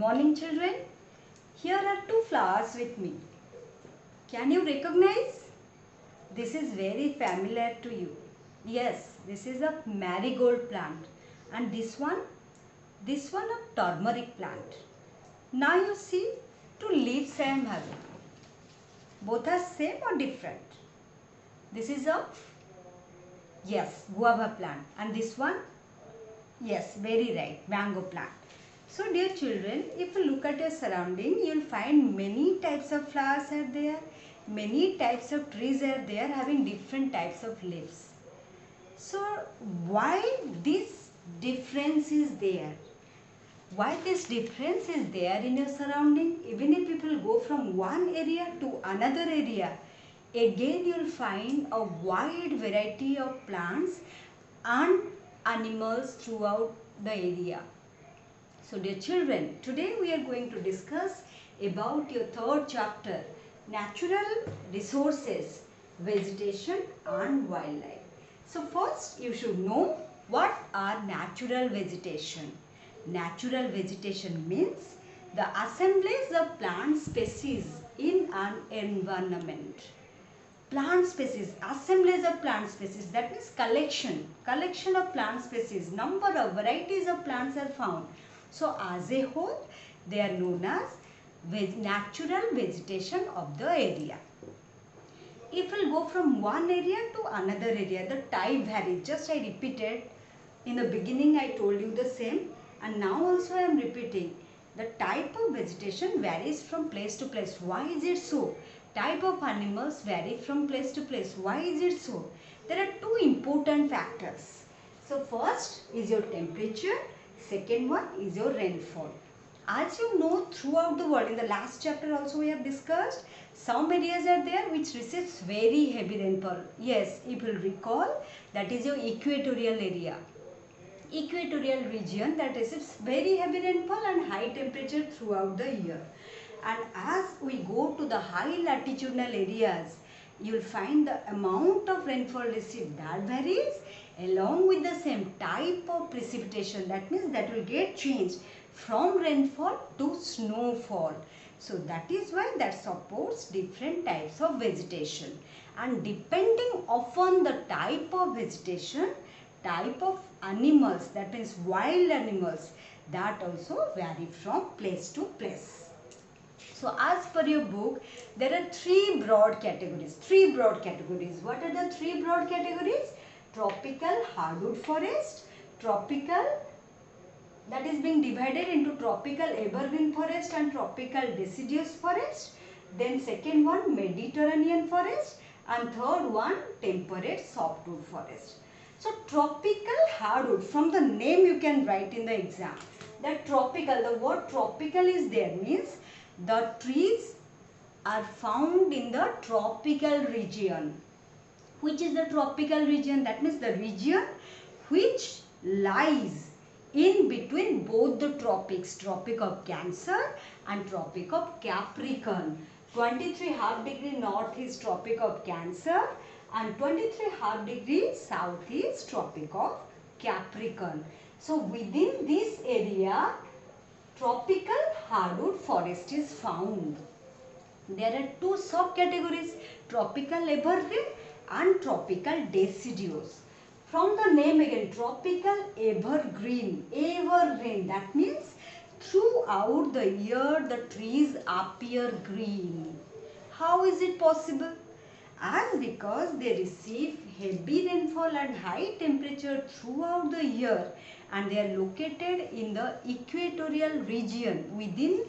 morning, children. Here are two flowers with me. Can you recognize? This is very familiar to you. Yes, this is a marigold plant, and this one a turmeric plant. Now you see two leaves I am having. Both are same or different? This is a guava plant, and this one, yes, very right, mango plant. So dear children, if you look at your surrounding, you will find many types of flowers are there, many types of trees are there having different types of leaves. So why this difference is there? Why this difference is there in your surrounding? Even if people go from one area to another area, again you will find a wide variety of plants and animals throughout the area. So dear children, today we are going to discuss about your third chapter, natural resources, vegetation and wildlife. So first you should know what are natural vegetation. Natural vegetation means the assemblies of plant species in an environment. Plant species, assemblies of plant species, that means collection of plant species, number of varieties of plants are found. So as a whole, they are known as natural vegetation of the area. If we go from one area to another area, the type varies. Just I repeated, in the beginning I told you the same, and now also I am repeating. The type of vegetation varies from place to place. Why is it so? Type of animals vary from place to place. Why is it so? There are two important factors. So first is your temperature. Second one is your rainfall. As you know, throughout the world, in the last chapter also we have discussed, some areas are there which receives very heavy rainfall. Yes, if you recall, that is your equatorial area. Equatorial region that receives very heavy rainfall and high temperature throughout the year. And as we go to the high latitudinal areas, you will find the amount of rainfall received that varies along with the same type of precipitation. That means that will get changed from rainfall to snowfall. So that is why that supports different types of vegetation. And depending upon the type of vegetation, type of animals, that means wild animals, that also vary from place to place. So as per your book, there are three broad categories. What are the three broad categories? Tropical hardwood forest, tropical, that is being divided into tropical evergreen forest and tropical deciduous forest. Then second one, Mediterranean forest, and third one, temperate softwood forest. So tropical hardwood, from the name you can write in the exam. That tropical, the word tropical is there, means the trees are found in the tropical region. Which is the tropical region? That means the region which lies in between both the tropics, Tropic of Cancer and Tropic of Capricorn. 23½ degree north is Tropic of Cancer and 23½ degree south is Tropic of Capricorn. So within this area, tropical hardwood forest is found. There are two subcategories, tropical evergreen and tropical deciduous. From the name again, tropical evergreen, that means throughout the year the trees appear green. How is it possible? As because they receive heavy rainfall and high temperature throughout the year, and they are located in the equatorial region within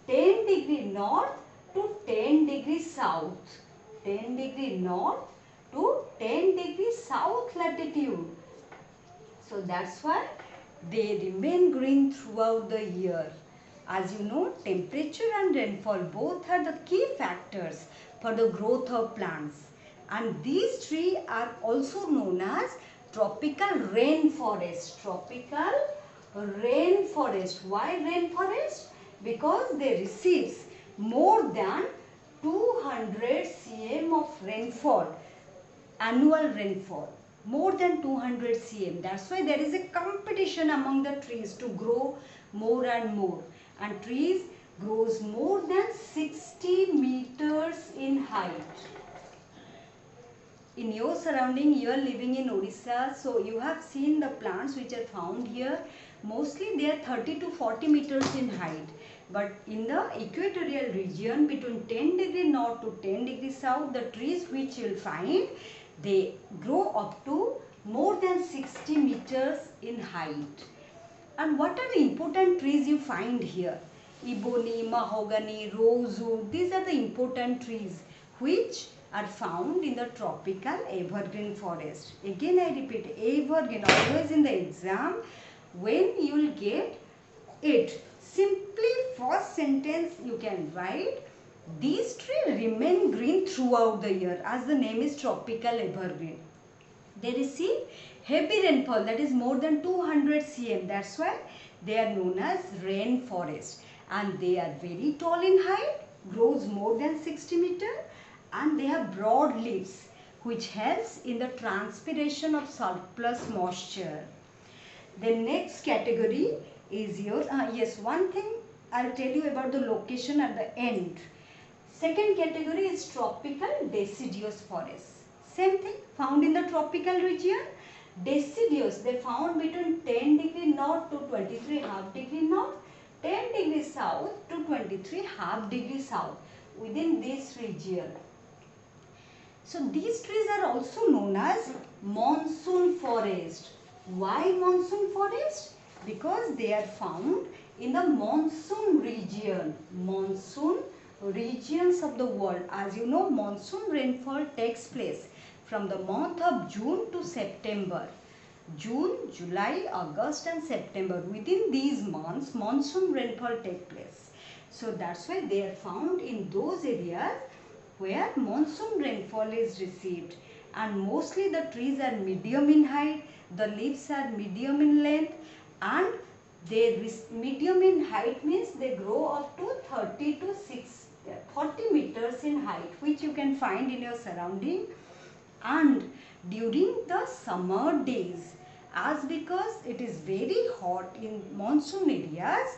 10 degree north to 10 degree south. 10 degree north to 10 degree south latitude. So that's why they remain green throughout the year. As you know, temperature and rainfall both are the key factors for the growth of plants. And these trees are also known as tropical rainforest. Tropical rainforest. Why rainforest? Because they receive more than 200 cm of rainfall, annual rainfall. More than 200 cm. That's why there is a competition among the trees to grow more and more. and trees grows more than 60 meters in height. In your surrounding, you are living in Odisha, so you have seen the plants which are found here. Mostly they are 30 to 40 meters in height. But in the equatorial region between 10 degree north to 10 degree south, the trees which you will find, they grow up to more than 60 meters in height. And what are the important trees you find here? Ebony, mahogany, rosewood, these are the important trees which are found in the tropical evergreen forest. Again I repeat, evergreen, always in the exam when you will get it, simply first sentence you can write, these trees remain green throughout the year, as the name is tropical evergreen. They receive heavy rainfall, that is more than 200 cm. That's why they are known as rainforest. And they are very tall in height, grows more than 60 meter, and they have broad leaves which helps in the transpiration of surplus moisture. The next category is your, yes, one thing I'll tell you about the location at the end. Second category is tropical deciduous forest. Same thing, found in the tropical region. Deciduous, they found between 10 degree north to 23.5 degree north, 10 degree south to 23.5 degree south, within this region. So these trees are also known as monsoon forest. Why monsoon forest? Because they are found in the monsoon region. Monsoon regions of the world. As you know, monsoon rainfall takes place from the month of June to September. June, July, August and September. Within these months, monsoon rainfall takes place. So that's why they are found in those areas where monsoon rainfall is received. And mostly the trees are medium in height, the leaves are medium in length, and they medium in height means they grow up to 30 to 40 meters in height, which you can find in your surrounding. And during the summer days, as because it is very hot in monsoon areas,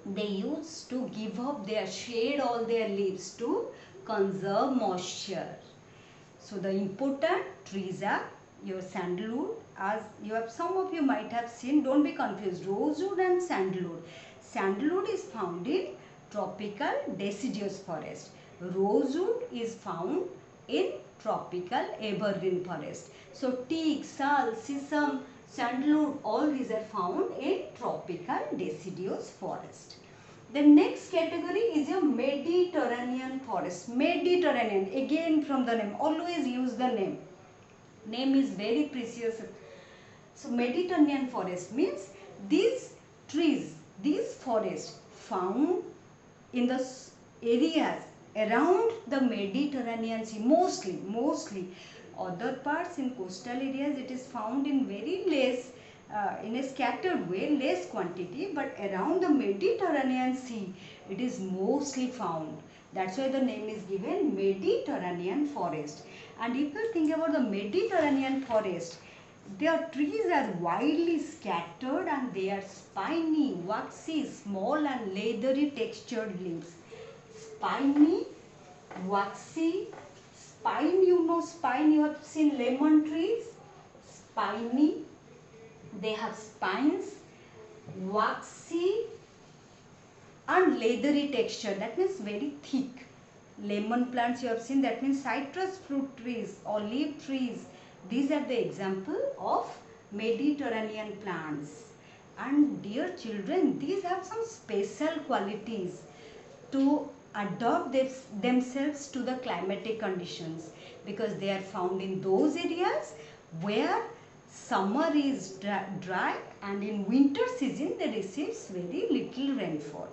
they used to give up their shade, all their leaves, to conserve moisture. So the important trees are your sandalwood, as you have, some of you might have seen, don't be confused, rosewood and sandalwood. Sandalwood is found in tropical deciduous forest. Rosewood is found in tropical evergreen forest. So teak, sal, sisam, sandalwood, all these are found in tropical deciduous forest. The next category is your Mediterranean forest. Mediterranean, again from the name, always use the name. Name is very precious. So Mediterranean forest means these trees, these forests found in the areas around the Mediterranean Sea, mostly. Other parts in coastal areas it is found in very less, in a scattered way, less quantity, but around the Mediterranean Sea it is mostly found. That's why the name is given Mediterranean forest. And if you think about the Mediterranean forest, their trees are widely scattered and they are spiny, waxy, small and leathery textured leaves. Spiny, waxy, spine, you know spine, you have seen lemon trees, spiny, they have spines, waxy and leathery texture, that means very thick. Lemon plants you have seen, that means citrus fruit trees, olive trees, these are the example of Mediterranean plants. And dear children, these have some special qualities to adapt themselves to the climatic conditions, because they are found in those areas where summer is dry and in winter season they receive very little rainfall.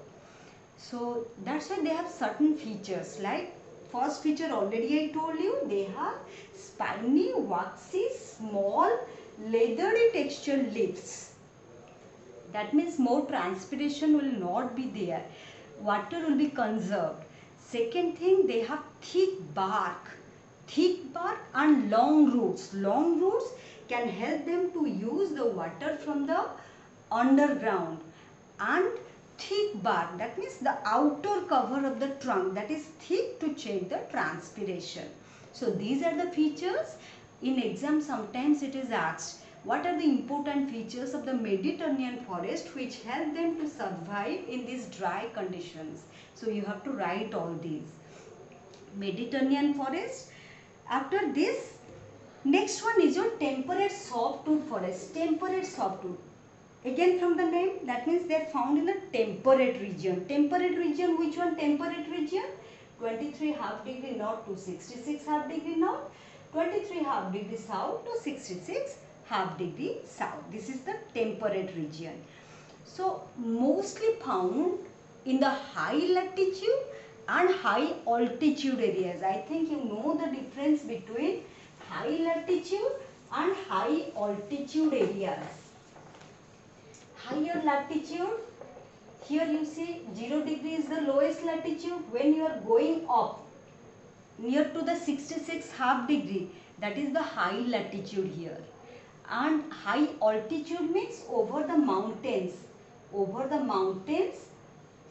So that's why they have certain features, like first feature already I told you, they have spiny, waxy, small, leathery textured leaves. That means more transpiration will not be there. Water will be conserved. Second thing, they have thick bark and long roots. Long roots can help them to use the water from the underground, and thick bark, that means the outer cover of the trunk, that is thick to check the transpiration. So these are the features. In exam sometimes it is asked, what are the important features of the Mediterranean forest which help them to survive in these dry conditions? So you have to write all these. Mediterranean forest. After this, next one is your temperate softwood forest. Temperate softwood. Again from the name, that means they are found in a temperate region. Temperate region, which one temperate region? 23½ degree north to 66½ degree north, 23½ degree south to 66½ degree south. This is the temperate region. So mostly found in the high latitude and high altitude areas. I think you know the difference between high latitude and high altitude areas. Higher latitude, here you see 0 degree is the lowest latitude. When you are going up near to the 66½ degree, that is the high latitude here. And high altitude means over the mountains. Over the mountains,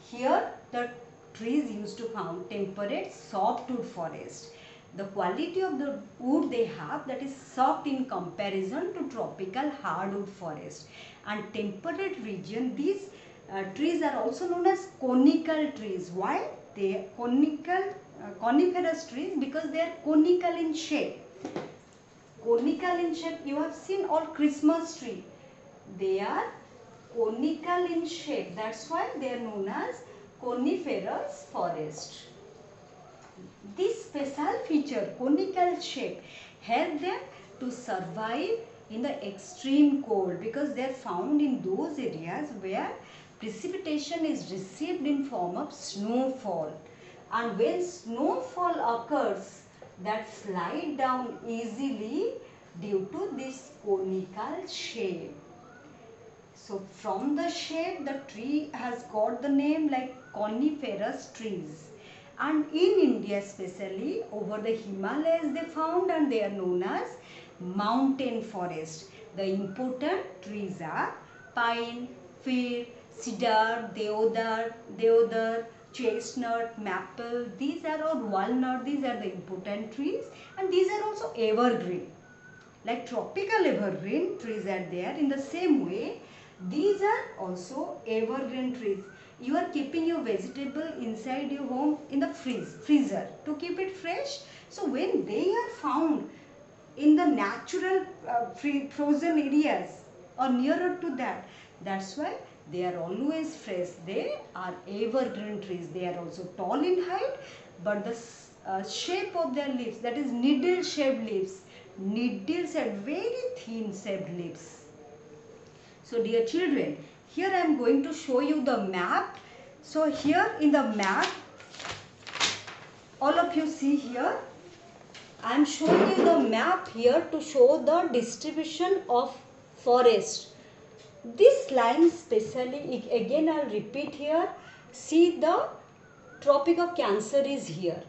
here the trees used to found temperate softwood forest. The quality of the wood they have, that is soft in comparison to tropical hardwood forest. And temperate region, these trees are also known as conical trees. Why? They are coniferous trees because they are conical in shape. Conical in shape, you have seen all Christmas tree. They are conical in shape. That's why they are known as coniferous forest. This special feature, conical shape, help them to survive in the extreme cold because they are found in those areas where precipitation is received in form of snowfall. And when snowfall occurs, that slide down easily due to this conical shape. So from the shape, the tree has got the name like coniferous trees. And in India especially, over the Himalayas they found, and they are known as mountain forest. The important trees are pine, fir, cedar, deodar, chestnut, maple. These are all walnut. These are the important trees, and these are also evergreen. Like tropical evergreen trees are there. In the same way, these are also evergreen trees. You are keeping your vegetable inside your home in the freezer to keep it fresh. So when they are found in the natural frozen areas or nearer to that, that's why they are always fresh. They are evergreen trees. They are also tall in height, but the shape of their leaves, that is needle shaped leaves, needles are very thin shaped leaves. So dear children, here I am going to show you the map. So here in the map, all of you see here, I am showing you the map here to show the distribution of forest. This line specially, again I will repeat here, see the Tropic of Cancer is here,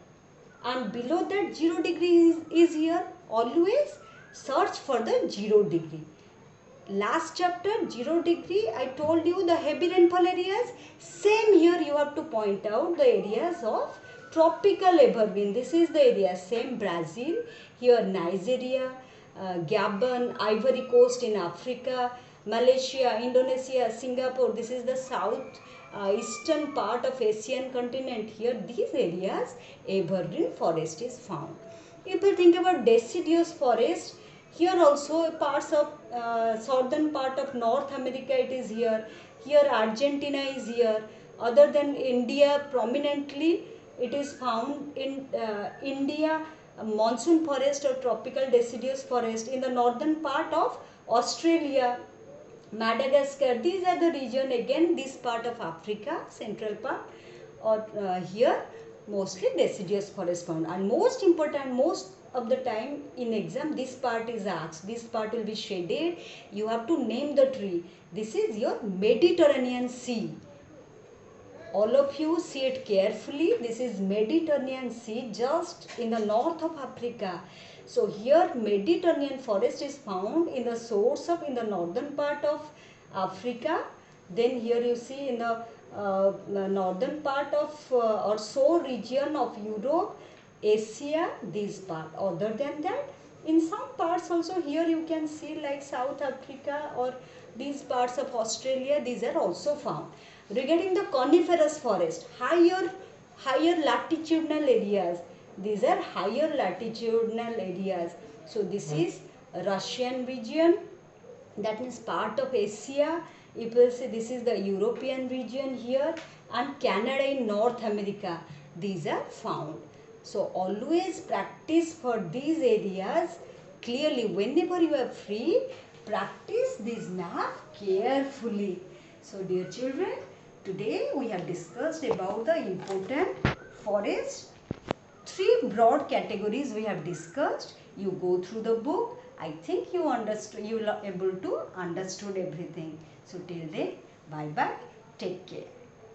and below that 0 degree is here. Always search for the 0 degree. Last chapter 0 degree, I told you the heavy rainfall areas. Same here you have to point out the areas of tropical evergreen. This is the area, same Brazil, here Nigeria, Gabon, Ivory Coast in Africa, Malaysia, Indonesia, Singapore. This is the south eastern part of Asian continent. Here these areas evergreen forest is found. If we think about deciduous forest, here also parts of southern part of North America it is here. Here Argentina is here. Other than India, prominently it is found in India, monsoon forest or tropical deciduous forest. In the northern part of Australia, Madagascar, these are the region, again this part of Africa, central part, or here mostly deciduous forest found. And most important, most of the time in exam this part is asked, this part will be shaded, you have to name the tree. This is your Mediterranean Sea. All of you see it carefully. This is Mediterranean Sea just in the north of Africa. So here Mediterranean forest is found in the source of in the northern part of Africa. Then here you see in the the northern part of or so region of Europe, Asia, this part. Other than that, in some parts also here you can see like South Africa or these parts of Australia, these are also found. Regarding the coniferous forest, higher latitudinal areas, these are higher latitudinal areas. So this is Russian region, that means part of Asia. If we say this is the European region here, and Canada in North America, these are found. So always practice for these areas clearly. Whenever you are free, practice this map carefully. So dear children, today we have discussed about the important forest. Three broad categories we have discussed. You go through the book. I think you understood, you are able to understood everything. So till then, bye bye. Take care.